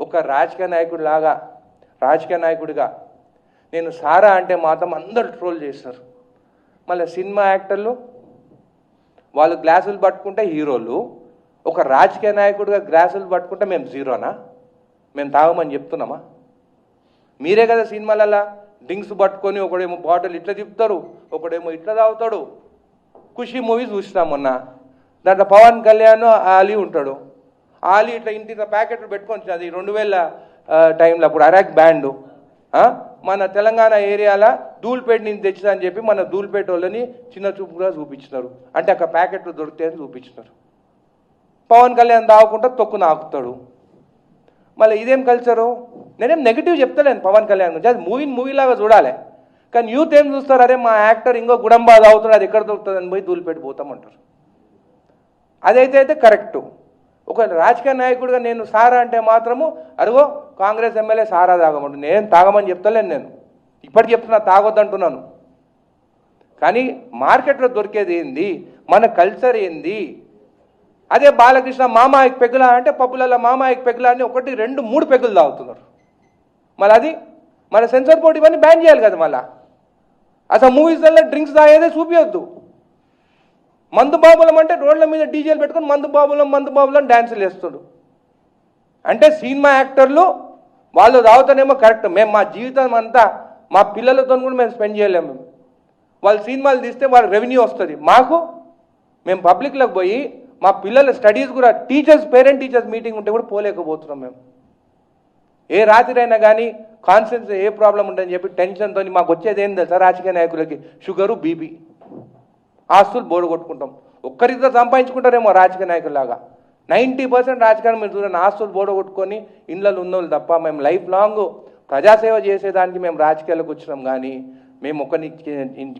ఒక రాజకీయ నాయకుడిగా నేను సారా అంటే మాత్రం అందరు ట్రోల్ చేస్తారు. మళ్ళీ సినిమా యాక్టర్లు వాళ్ళు గ్లాసులు పట్టుకుంటే హీరోలు, ఒక రాజకీయ నాయకుడిగా గ్లాసులు పట్టుకుంటే మేము జీరోనా? మేము తాగమని చెప్తున్నామా? మీరే కదా సినిమాలలో డ్రింక్స్ పట్టుకొని ఒకడేమో బాటిల్ ఇట్లా తిప్పుతారు, ఒకడేమో ఇట్లా తాగుతాడు. ఖుషి మూవీ చూసినాం మొన్న, దాంట్లో పవన్ కళ్యాణ్ ఆలీ ఉంటాడు. ఆలీ ఇట్లా ఇంటి ప్యాకెట్లు పెట్టుకొని అది 2000 టైంలో అప్పుడు అరాక్ బ్యాండ్ మన తెలంగాణ ఏరియాలో ధూల్పేట నుంచి తెచ్చిందని చెప్పి మన ధూల్పేట వాళ్ళని చిన్న చూపుగా చూపించినారు. అంటే అక్కడ ప్యాకెట్లు దొరుకుతాయని చూపించినారు. పవన్ కళ్యాణ్ తాగుకుంటా తొక్కు నాకుతాడు. మళ్ళీ ఇదేం కల్చరు? నేనేం నెగిటివ్ చెప్తలేను పవన్ కళ్యాణ్ గురించి, అది మూవీలాగా చూడాలి. కానీ యూత్ ఏం చూస్తారు, అరే మా యాక్టర్ ఇంకో గుడంబా తాగుతాడు, అది ఎక్కడ దొరుకుతుందని పోయి ధూల్పేట పోతామంటారు. అదైతే కరెక్టు. ఒక రాజకీయ నాయకుడిగా నేను సారా అంటే మాత్రము అరుగో కాంగ్రెస్ ఎమ్మెల్యే సారా తాగమంటు, నేను తాగమని చెప్తలేను. నేను ఇప్పటికి చెప్తున్నా తాగొద్దంటున్నాను. కానీ మార్కెట్లో దొరికేది ఏంది, మన కల్చర్ ఏంది? అదే బాలకృష్ణ మామాయికి పెగ్గులా అంటే పప్పులలో మామాయికి పెగ్గులా అని 1, 2, 3 పెగ్గులు తాగుతున్నారు. మళ్ళీ అది మన సెన్సార్ బోర్డు ఇవన్నీ బ్యాన్ చేయాలి కదా. మళ్ళీ అసలు మూవీస్లలో డ్రింక్స్ తాగేదే చూపించొద్దు. మందు బాబులం అంటే రోడ్ల మీద డీజేలు పెట్టుకొని మందు బాబులం డ్యాన్సులు వేస్తుడు. అంటే సినిమా యాక్టర్లు వాళ్ళు తాగుతానేమో కరెక్ట్, మేము మా జీవితం అంతా మా పిల్లలతో కూడా మేము స్పెండ్ చేయలేము. వాళ్ళు సినిమాలు తీస్తే వాళ్ళ రెవెన్యూ వస్తుంది మాకు. మేము పబ్లిక్లోకి పోయి మా పిల్లల స్టడీస్ కూడా పేరెంట్ టీచర్స్ మీటింగ్ ఉంటే కూడా పోలేకపోతున్నాం. మేము ఏ రాత్రి అయినా కానీ కాన్షియన్స్ ఏ ప్రాబ్లం ఉంటుందని చెప్పి టెన్షన్తో మాకు వచ్చేది ఏం తెలుసా, రాజకీయ నాయకులకి షుగరు బీపీ, ఆస్తులు బోర్డు కొట్టుకుంటాం. ఒక్కరితో సంపాదించుకుంటారేమో రాజకీయ నాయకుల్లాగా. 90% రాజకీయాలు మీరు చూడండి ఆస్తులు బోర్డు కొట్టుకొని ఇళ్ళలో ఉన్నోళ్ళు తప్ప. మేము లైఫ్ లాంగ్ ప్రజాసేవ చేసేదానికి మేము రాజకీయాలకు వచ్చినాం. కానీ మేము ఒకరిని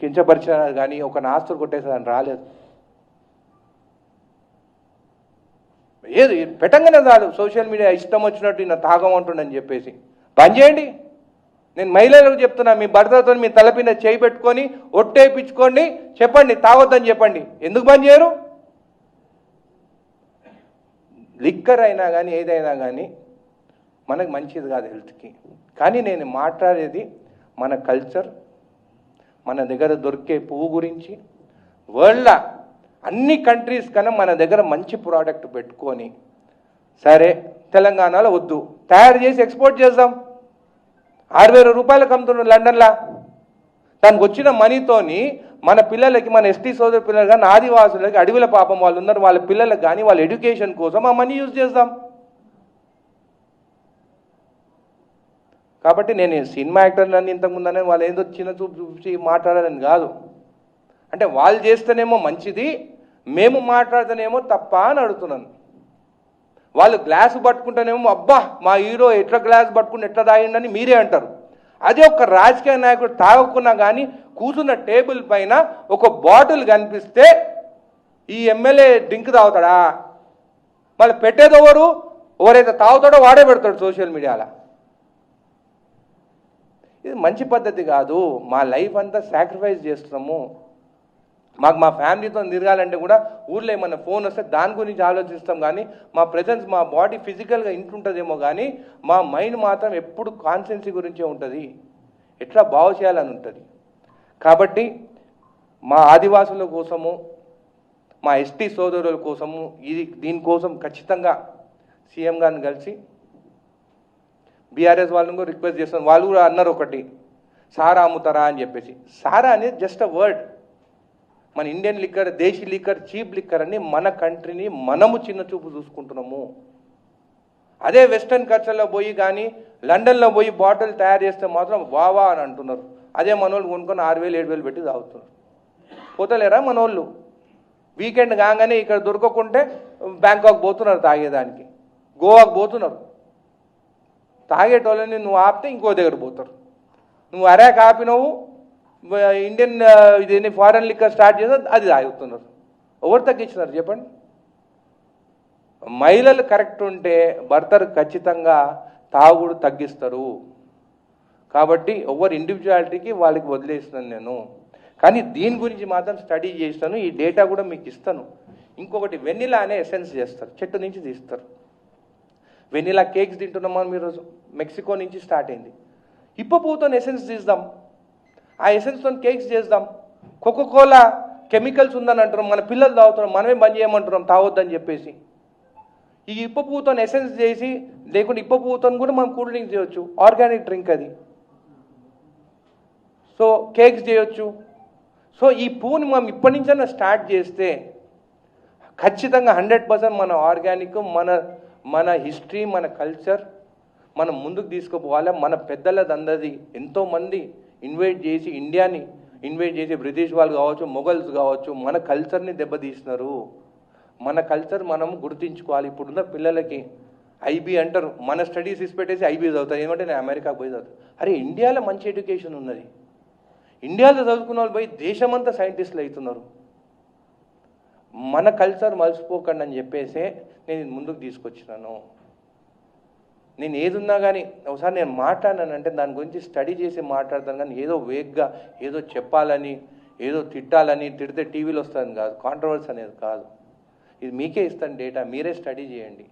కించపరిచిన కానీ ఒకరిని ఆస్తులు కొట్టేసేదాన్ని రాలేదు. ఏది పెట్టంగానే కాదు సోషల్ మీడియా ఇష్టం వచ్చినట్టు ఈయన తాగమంటుండని చెప్పేసి బంద్ చేయండి. నేను మహిళలకు చెప్తున్నా, మీ భర్తతో మీ తలపైన చేయి పెట్టుకొని ఒట్టేపించుకోండి, చెప్పండి తాగొద్దని చెప్పండి. ఎందుకు బంద్ చేయరు? లిక్కర్ అయినా కానీ ఏదైనా కానీ మనకు మంచిది కాదు హెల్త్కి. కానీ నేను మాట్లాడేది మన కల్చర్, మన దగ్గర దొరికే పువ్వు గురించి. వరల్డ్ అన్ని కంట్రీస్ కన్నా మన దగ్గర మంచి ప్రోడక్ట్ పెట్టుకొని, సరే తెలంగాణలో వద్దు తయారు చేసి ఎక్స్పోర్ట్ చేద్దాం. 6,000 రూపాయలకు అమ్ముతున్నారు లండన్లో. దానికి వచ్చిన మనీతోని మన పిల్లలకి, మన ఎస్టీ సోదరు పిల్లలు కానీ ఆదివాసులకి, అడవిల పాపం వాళ్ళు ఉన్నారు వాళ్ళ పిల్లలకు కానీ వాళ్ళ ఎడ్యుకేషన్ కోసం ఆ మనీ యూజ్ చేద్దాం. కాబట్టి నేను సినిమా యాక్టర్లని ఇంతకుముందనే వాళ్ళు ఏదో చిన్న చూపు చూసి మాట్లాడాలని కాదు. అంటే వాళ్ళు చేస్తేనేమో మంచిది, మేము మాట్లాడితేనేమో తప్ప అని అడుగుతున్నాను. వాళ్ళు గ్లాసు పట్టుకుంటేనేమో అబ్బా మా హీరో ఎట్లా గ్లాస్ పట్టుకుని ఎట్లా తాగిండని మీరే అంటారు. అదే ఒక రాజకీయ నాయకుడు తాగకున్నా కానీ కూర్చున్న టేబుల్ పైన ఒక బాటిల్ కనిపిస్తే ఈ ఎమ్మెల్యే డ్రింక్ తాగుతాడా? మళ్ళీ పెట్టేది ఎవరైతే తాగుతాడో వాడే పెడతాడు సోషల్ మీడియాలో. ఇది మంచి పద్ధతి కాదు. మా లైఫ్ అంతా సాక్రిఫైస్ చేస్తున్నాము. మాకు మా ఫ్యామిలీతో తిరగాలంటే కూడా ఊర్లో ఏమన్నా ఫోన్ వస్తే దాని గురించి ఆలోచిస్తాం. కానీ మా ప్రెజెన్స్, మా బాడీ ఫిజికల్గా ఇంటుంటుందేమో కానీ మా మైండ్ మాత్రం ఎప్పుడు కాన్షియన్సీ గురించే ఉంటుంది, ఎట్లా బాగు చేయాలని ఉంటుంది. కాబట్టి మా ఆదివాసుల కోసము, మా ఎస్టీ సోదరుల కోసము దీనికోసం ఖచ్చితంగా సీఎం గారిని కలిసి బీఆర్ఎస్ వాళ్ళని కూడా రిక్వెస్ట్ చేస్తాను. వాళ్ళు కూడా అన్నారు ఒకటి, సారా అమ్ముతారా అని చెప్పేసి. సారా అనేది జస్ట్ అ వర్డ్. మన ఇండియన్ లిక్కర్, దేశీ లిక్కర్, చీప్ లిక్కర్ అని మన కంట్రీని మనము చిన్న చూపు చూసుకుంటున్నాము. అదే వెస్టర్న్ కల్చర్లో పోయి కానీ లండన్లో పోయి బాటిల్ తయారు చేస్తే మాత్రం వావా అని అంటున్నారు. అదే మనోళ్ళు కొనుక్కొని 6,000, 7,000 పెట్టి తాగుతున్నారు. పోతలేరా మనోళ్ళు? వీకెండ్ కాగానే ఇక్కడ దొరకకుంటే బ్యాంకాక్ పోతున్నారు తాగేదానికి, గోవాకు పోతున్నారు. తాగేటోళ్ళని నువ్వు ఆపితే ఇంకో దగ్గర పోతారు. నువ్వు అరాక్ ఆపినవు, ఇండియన్ ఇది ఫారెన్ లిక్కర్ స్టార్ట్ చేస్తే అది తాగుతున్నారు. ఎవరు తగ్గించినారు చెప్పండి? మహిళలు కరెక్ట్ ఉంటే భర్తలు ఖచ్చితంగా తాగుడు తగ్గిస్తారు. కాబట్టి ఎవరి ఇండివిజువాలిటీకి వాళ్ళకి వదిలేస్తున్నాను నేను. కానీ దీని గురించి మాత్రం స్టడీ చేస్తాను, ఈ డేటా కూడా మీకు ఇస్తాను. ఇంకొకటి వెనిలా అనే ఎసెన్స్ చేస్తారు, చెట్టు నుంచి తీస్తారు. వెనిలా కేక్స్ తింటున్నామా మీరు, మెక్సికో నుంచి స్టార్ట్ అయింది. ఇప్పపుతో ఎసెన్స్ తీద్దాం, ఆ ఎసెన్స్తో కేక్స్ చేద్దాం. కోకోకోలా కెమికల్స్ ఉందని అంటున్నాం, మన పిల్లలు తాగుతున్నాం, మనమే బంద్ చేయమంటున్నాం తాగొద్దని చెప్పేసి. ఈ ఇప్పపుతో ఎసెన్స్ చేసి, లేకుంటే ఇప్పపుతో కూడా మనం కూల్ డ్రింక్స్ చేయొచ్చు, ఆర్గానిక్ డ్రింక్ అది. సో కేక్స్ చేయొచ్చు. సో ఈ పువ్వుని మనం ఇప్పటి నుంచైనా స్టార్ట్ చేస్తే ఖచ్చితంగా 100% మన ఆర్గానిక్, మన హిస్టరీ, మన కల్చర్ మనం ముందుకు తీసుకుపోవాలి. మన పెద్దలదందరిది ఎంతోమంది ఇన్వైట్ చేసి, ఇండియాని ఇన్వైట్ చేసి, బ్రిటిష్ వాళ్ళు కావచ్చు, మొఘల్స్ కావచ్చు, మన కల్చర్ని దెబ్బతీసినారు. మన కల్చర్ మనం గుర్తించుకోవాలి. ఇప్పుడున్న పిల్లలకి ఐబీ అంటారు, మన స్టడీస్ ఇచ్చిపెట్టేసి ఐబీ చదువుతారు. ఏమంటే నేను అమెరికాకు పోయి చదువుతాను. అరే ఇండియాలో మంచి ఎడ్యుకేషన్ ఉన్నది, ఇండియాలో చదువుకున్న వాళ్ళు పోయి దేశమంతా సైంటిస్టులు అవుతున్నారు. మన కల్చర్ మర్చిపోకండి అని చెప్పేసే నేను ముందుకు తీసుకొచ్చినాను. నేను ఏదున్నా కానీ ఒకసారి నేను మాట్లాడినానంటే దాని గురించి స్టడీ చేసి మాట్లాడతాను, కానీ ఏదో వేగ్గా ఏదో చెప్పాలని, ఏదో తిట్టాలని, తిడితే టీవీలో వస్తుంది కాదు, కాంట్రవర్సీ అనేది కాదు. ఇది మీకే ఇస్తాను డేటా, మీరే స్టడీ చేయండి.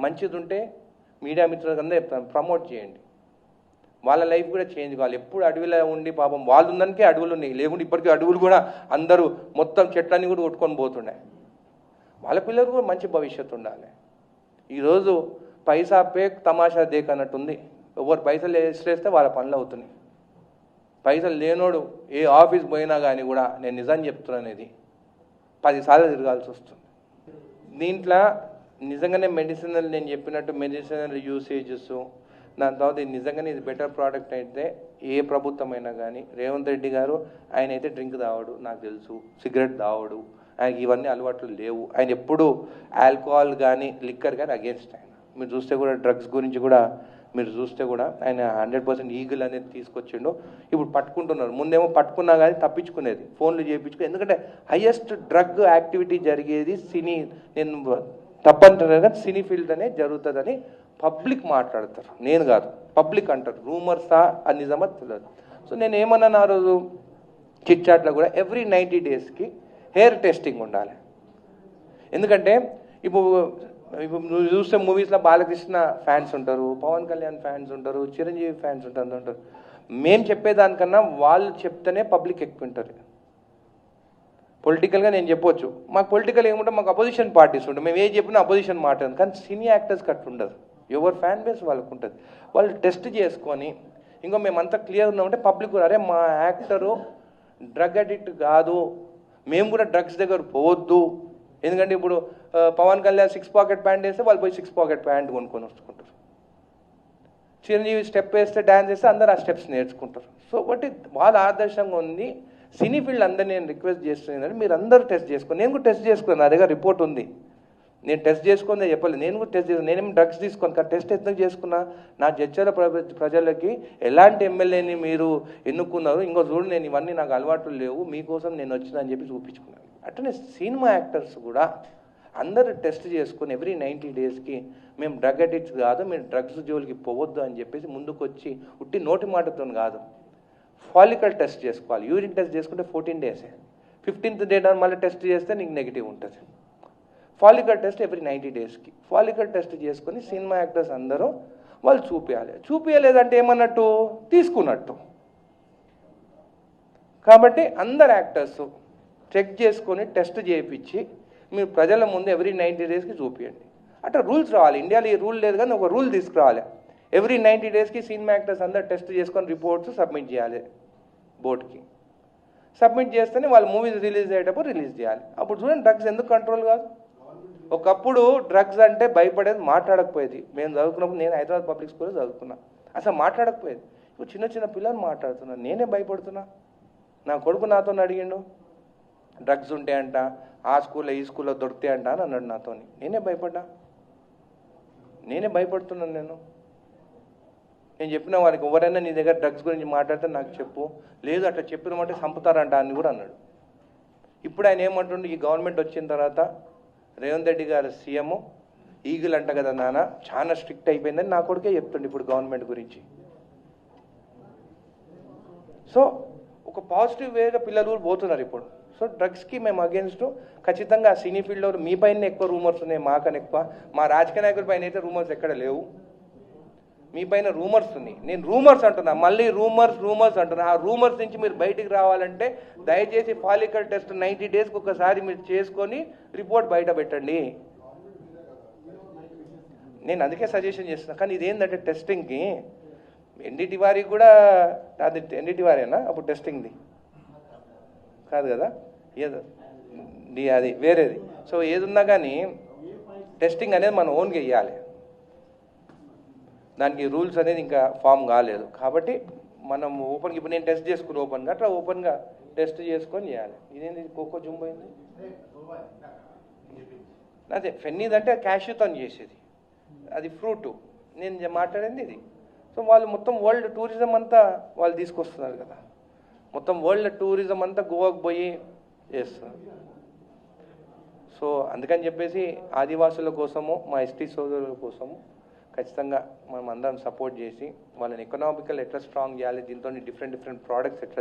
మంచిది ఉంటే మీడియా మిత్రులందరూ చెప్తాను, ప్రమోట్ చేయండి. వాళ్ళ లైఫ్ కూడా చేంజ్ కావాలి. ఎప్పుడు అడవిలో ఉండి పాపం వాళ్ళు ఉన్నదానికే అడవులు ఉన్నాయి, లేకుంటే ఇప్పటికీ అడవులు కూడా అందరూ మొత్తం చెట్లన్నీ కూడా కొట్టుకొని పోతున్నాయి. వాళ్ళ పిల్లలు కూడా మంచి భవిష్యత్తు ఉండాలి. ఈరోజు పైసా పేక్ తమాషా దేక్ అన్నట్టుంది. ఎవరు పైసలు వేస్తే వాళ్ళ పనులు అవుతున్నాయి. పైసలు లేనోడు ఏ ఆఫీస్ పోయినా కానీ కూడా నేను నిజం చెప్తున్నాను, ఇది 10 సార్లు తిరగాల్సి వస్తుంది. దీంట్లో నిజంగానే మెడిసినల్, నేను చెప్పినట్టు మెడిసినల్ యూసేజెస్, దాని తర్వాత ఇది నిజంగానే ఇది బెటర్ ప్రోడక్ట్ అయితే ఏ ప్రభుత్వమైనా కానీ, రేవంత్ రెడ్డి గారు ఆయన అయితే డ్రింక్ తాగడు, నాకు తెలుసు, సిగరెట్ తాగడు, ఆయనకి ఇవన్నీ అలవాట్లు లేవు. ఆయన ఎప్పుడు ఆల్కహాల్ కానీ లిక్కర్ కానీ అగేన్స్ట్ ఆయన. మీరు చూస్తే కూడా డ్రగ్స్ గురించి కూడా మీరు చూస్తే కూడా ఆయన 100% ఈగిల్ అనేది తీసుకొచ్చిండు. ఇప్పుడు పట్టుకుంటున్నారు, ముందేమో పట్టుకున్నా కానీ తప్పించుకునేది, ఫోన్లు చేయించుకుని. ఎందుకంటే హైయెస్ట్ డ్రగ్ యాక్టివిటీ జరిగేది సినీ, నేను తప్పంటారు కానీ సినీ ఫీల్డ్ అనే జరుగుతుందని పబ్లిక్ మాట్లాడతారు, నేను కాదు, పబ్లిక్ అంటారు. రూమర్సా అది నిజమా తెలియదు. సో నేను ఏమన్నాను ఆ రోజు చిట్ చాట్లో కూడా, ఎవ్రీ 90 డేస్కి హెయిర్ టెస్టింగ్ ఉండాలి. ఎందుకంటే ఇప్పుడు నువ్వు చూస్తే మూవీస్లో బాలకృష్ణ ఫ్యాన్స్ ఉంటారు, పవన్ కళ్యాణ్ ఫ్యాన్స్ ఉంటారు, చిరంజీవి ఫ్యాన్స్ ఉంటారు. మేము చెప్పేదానికన్నా వాళ్ళు చెప్తేనే పబ్లిక్ ఎక్కువ ఉంటారు. పొలిటికల్గా నేను చెప్పొచ్చు, మాకు పొలిటికల్ ఏముంటే మాకు అపోజిషన్ పార్టీస్ ఉంటాయి, మేము ఏం చెప్పినా అపోజిషన్ మాట్లాడదు. కానీ సినీ యాక్టర్స్కి అట్లా ఉండదు, ఎవరు ఫ్యాన్ బేస్ వాళ్ళకు ఉంటుంది. వాళ్ళు టెస్ట్ చేసుకొని ఇంకో మేమంతా క్లియర్ ఉన్నామంటే పబ్లిక్ కూడా, అరే మా యాక్టరు డ్రగ్ అడిక్ట్ కాదు, మేము కూడా డ్రగ్స్ దగ్గర పోవద్దు. ఎందుకంటే ఇప్పుడు పవన్ కళ్యాణ్ 6 పాకెట్ ప్యాంట్ వేస్తే వాళ్ళు పోయి 6 పాకెట్ ప్యాంట్ కొనుక్కొని వస్తుంటారు. చిరంజీవి స్టెప్ వేస్తే డ్యాన్స్ వేస్తే అందరూ ఆ స్టెప్స్ నేర్చుకుంటారు. సో ఒకటి వాళ్ళ ఆదర్శంగా ఉంది. సినీ ఫీల్డ్ అందరూ నేను రిక్వెస్ట్ చేస్తున్నాను, మీరు అందరూ టెస్ట్ చేసుకోండి. నేను కూడా టెస్ట్ చేసుకున్నాను, నా దగ్గర రిపోర్ట్ ఉంది. నేను టెస్ట్ చేసుకుందే చెప్పలేదు, నేను కూడా టెస్ట్ చేసుకున్నాను. నేనేమి డ్రగ్స్ తీసుకోను, కానీ టెస్ట్ ఎందుకు చేసుకున్నా, నా జడ్చల ప్రజలకి ఎలాంటి ఎమ్మెల్యేని మీరు ఎన్నుకున్నారు, ఇంకో చూడు నేను ఇవన్నీ నాకు అలవాట్లు లేవు, మీకోసం నేను వచ్చినా అని చెప్పి చూపించుకున్నాను. అట్లనే సినిమా యాక్టర్స్ కూడా అందరూ టెస్ట్ చేసుకొని ఎవ్రీ 90 డేస్కి మేము డ్రగ్ అడిక్ట్స్ కాదు, మీరు డ్రగ్స్ జోలికి పోవద్దు అని చెప్పేసి ముందుకు వచ్చి ఉట్టి నోటి మాటతో కాదు, ఫాలికల్ టెస్ట్ చేసుకోవాలి. యూరిన్ టెస్ట్ చేసుకుంటే 14 డేసే, 15th డే మళ్ళీ టెస్ట్ చేస్తే నీకు నెగిటివ్ ఉంటుంది. ఫాలికల్ టెస్ట్ ఎవ్రీ 90 డేస్కి ఫాలికల్ టెస్ట్ చేసుకొని సినిమా యాక్టర్స్ అందరూ వాళ్ళు చూపించలేదంటే ఏమన్నట్టు, తీసుకున్నట్టు. కాబట్టి అందరు యాక్టర్స్ చెక్ చేసుకొని టెస్ట్ చేయించి మీరు ప్రజల ముందు ఎవ్రీ 90 డేస్కి చూపించండి. అట్లా రూల్స్ రావాలి. ఇండియాలో ఈ రూల్ లేదు కానీ ఒక రూల్ తీసుకురావాలి. ఎవ్రీ 90 డేస్కి సినిమా యాక్టర్స్ అందరు టెస్ట్ చేసుకొని రిపోర్ట్స్ సబ్మిట్ చేయాలి బోర్డుకి. సబ్మిట్ చేస్తేనే వాళ్ళు మూవీస్ రిలీజ్ అయ్యేటప్పుడు రిలీజ్ చేయాలి. అప్పుడు చూడండి డ్రగ్స్ ఎందుకు కంట్రోల్ కాదు. ఒకప్పుడు డ్రగ్స్ అంటే భయపడేది, మాట్లాడకపోయేది. మేము చదువుకున్నప్పుడు, నేను హైదరాబాద్ పబ్లిక్ స్కూల్లో చదువుకున్నా, అసలు మాట్లాడకపోయేది. ఇప్పుడు చిన్న చిన్న పిల్లలు మాట్లాడుతున్నా, నేనే భయపడుతున్నా. నా కొడుకు నాతో అడిగిండు, డ్రగ్స్ ఉంటే అంట, ఆ స్కూల్లో ఈ స్కూల్లో దొరికితే అంట అని అన్నాడు నాతో. నేనే భయపడుతున్నాను. నేను చెప్పిన వారికి, ఎవరైనా నీ దగ్గర డ్రగ్స్ గురించి మాట్లాడితే నాకు చెప్పు, లేదు అట్లా చెప్పినమంటే చంపుతారంట అని కూడా అన్నాడు. ఇప్పుడు ఆయన ఏమంటుండే, ఈ గవర్నమెంట్ వచ్చిన తర్వాత రేవంత్ రెడ్డి గారు సీఎం ఈగిల్ అంట కదా నాన్న, చాలా స్ట్రిక్ట్ అయిపోయిందని నా కొడుకే చెప్తుండే ఇప్పుడు గవర్నమెంట్ గురించి. సో ఒక పాజిటివ్ వేగా పిల్లలు పోతున్నారు ఇప్పుడు. సో డ్రగ్స్కి మేము అగేన్స్ట్. ఖచ్చితంగా సినీ ఫీల్డ్లో మీ పైన ఎక్కువ రూమర్స్ ఉన్నాయి, మాకన్నా ఎక్కువ. మా రాజకీయ నాయకుల పైన అయితే రూమర్స్ ఎక్కడ లేవు, మీ పైన రూమర్స్ ఉన్నాయి. నేను రూమర్స్ అంటున్నా, మళ్ళీ రూమర్స్ అంటున్నా. ఆ రూమర్స్ నుంచి మీరు బయటికి రావాలంటే దయచేసి ఫాలికల్ టెస్ట్ 90 డేస్కి ఒకసారి మీరు చేసుకొని రిపోర్ట్ బయట పెట్టండి. నేను అందుకే సజెషన్ చేస్తున్నా. కానీ ఇదేంటంటే టెస్టింగ్కి ఎన్డీటీ వారికి కూడా అది ఎన్డీటీ వారేనా అప్పుడు టెస్టింగ్ది కాదు కదా, ఏదో అది వేరేది. సో ఏదున్నా కానీ టెస్టింగ్ అనేది మనం ఓన్గా వేయాలి, దానికి రూల్స్ అనేది ఇంకా ఫామ్ కాలేదు. కాబట్టి మనం ఓపెన్గా ఇప్పుడు నేను టెస్ట్ చేసుకుని ఓపెన్గా అట్లా ఓపెన్గా టెస్ట్ చేసుకొని చేయాలి. ఇదేంటి కోకో జుంబో అయింది, అదే ఫెన్నీది అంటే క్యాష్యూతో చేసేది, అది ఫ్రూటు. నేను మాట్లాడింది ఇది. సో వాళ్ళు మొత్తం వరల్డ్ టూరిజం అంతా వాళ్ళు తీసుకొస్తున్నారు కదా, మొత్తం వరల్డ్ టూరిజం అంతా గోవాకు పోయి చేస్తున్నారు. సో అందుకని చెప్పేసి ఆదివాసుల కోసము, మా ఎస్టీ సోదరుల కోసము ఖచ్చితంగా మనం అందరం సపోర్ట్ చేసి వాళ్ళని ఎకనామికల్ ఎట్లా స్ట్రాంగ్ చేయాలి, దీంతో డిఫరెంట్ ప్రోడక్ట్స్ ఎట్లా